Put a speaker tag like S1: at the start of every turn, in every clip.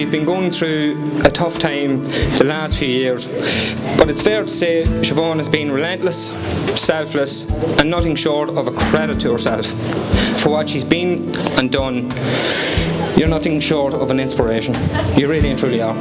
S1: we've been going through a tough time the last few years, but it's fair to say Siobhan has been relentless, selfless, and nothing short of a credit to herself. For what she's been and done, you're nothing short of an inspiration. You really and truly are.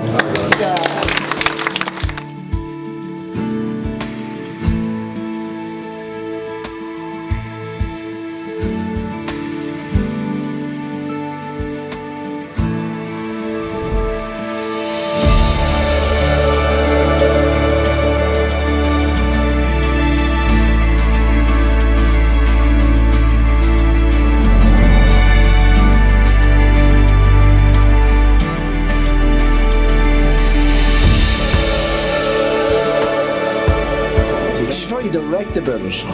S2: Direct about it.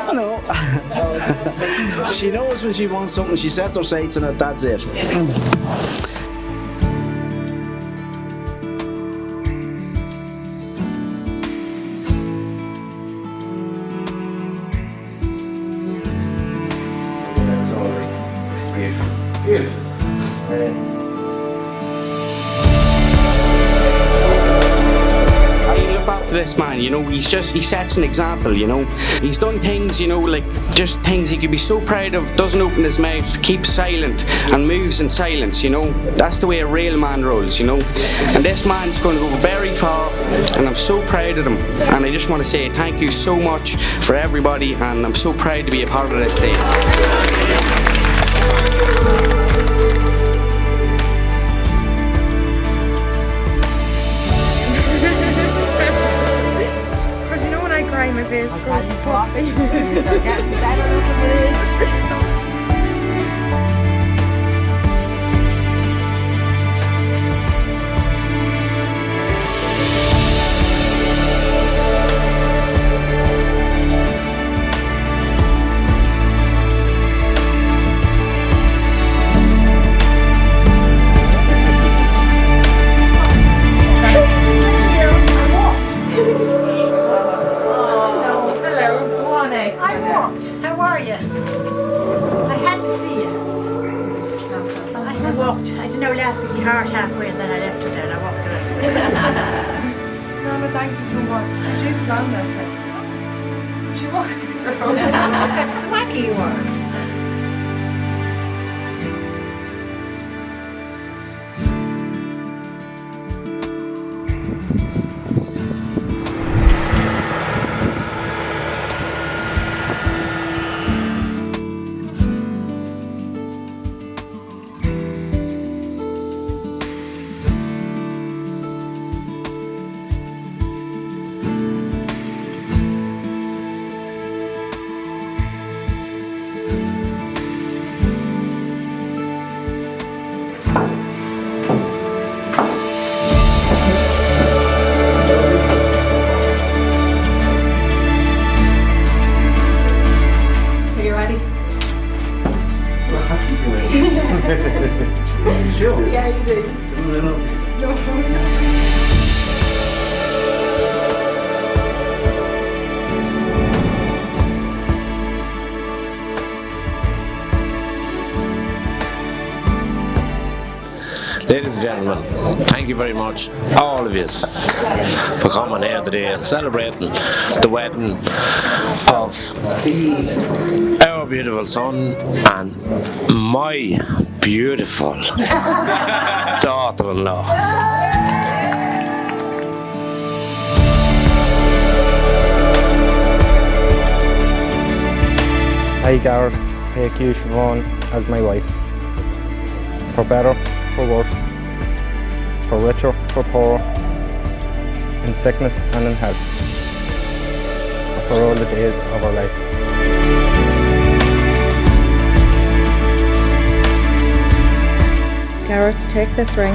S2: I know. She knows when she wants something, she sets her sights on it, that's it.
S3: This man, you know, he sets an example, you know. He's done things, you know, like just things he could be so proud of, doesn't open his mouth, keeps silent and moves in silence, you know. That's the way a real man rolls, you know. And this man's going to go very far, and I'm so proud of him. And I just want to say thank you so much for everybody, and I'm so proud to be a part of this day.
S4: My face goes puffy.
S5: You're getting better with the bridge.
S6: Hard halfway and then I left it there and I walked the rest.
S4: Mama, thank you so much. She's gone that side. She walked through.
S6: Look how swacky you are.
S4: Sure. Yeah, you do. No.
S7: Ladies and gentlemen, thank you very much, all of you, for coming here today and celebrating the wedding of our beautiful son and my beautiful daughter-in-law.
S1: I, Gareth, take you, Siobhan, as my wife. For better, for worse, for richer, for poorer, in sickness and in health, for all the days of our life.
S4: Gareth, take this ring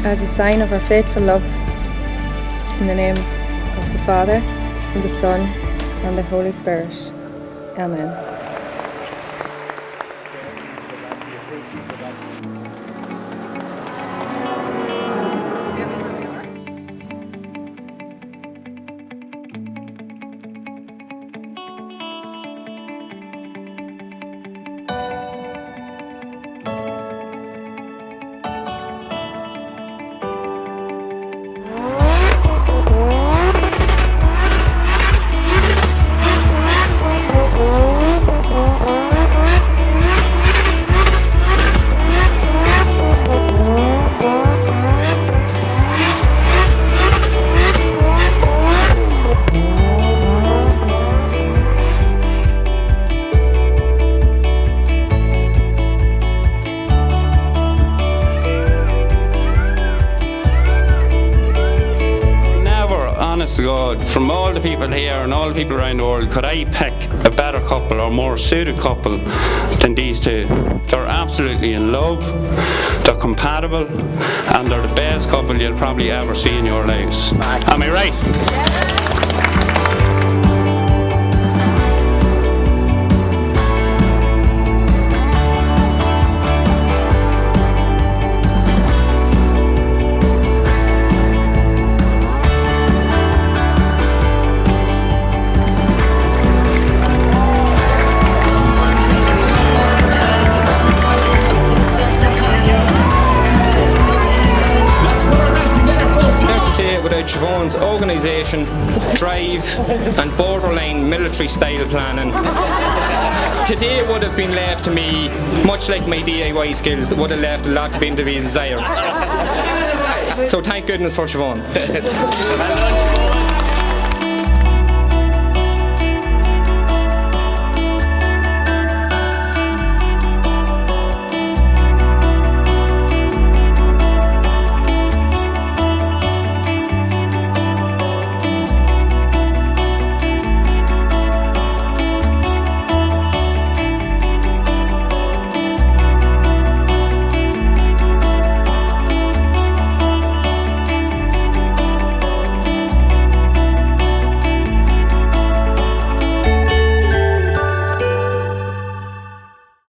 S4: as a sign of our faithful love, in the name of the Father, and the Son, and the Holy Spirit. Amen.
S8: God, from all the people here and all the people around the world, could I pick a better couple or more suited couple than these two? They're absolutely in love, they're compatible, and they're the best couple you'll probably ever see in your lives. Am I right?
S1: Without Siobhan's organisation, drive and borderline military style planning, today would have been left to me, much like my DIY skills, that would have left a lot to be desired. So thank goodness for Siobhan.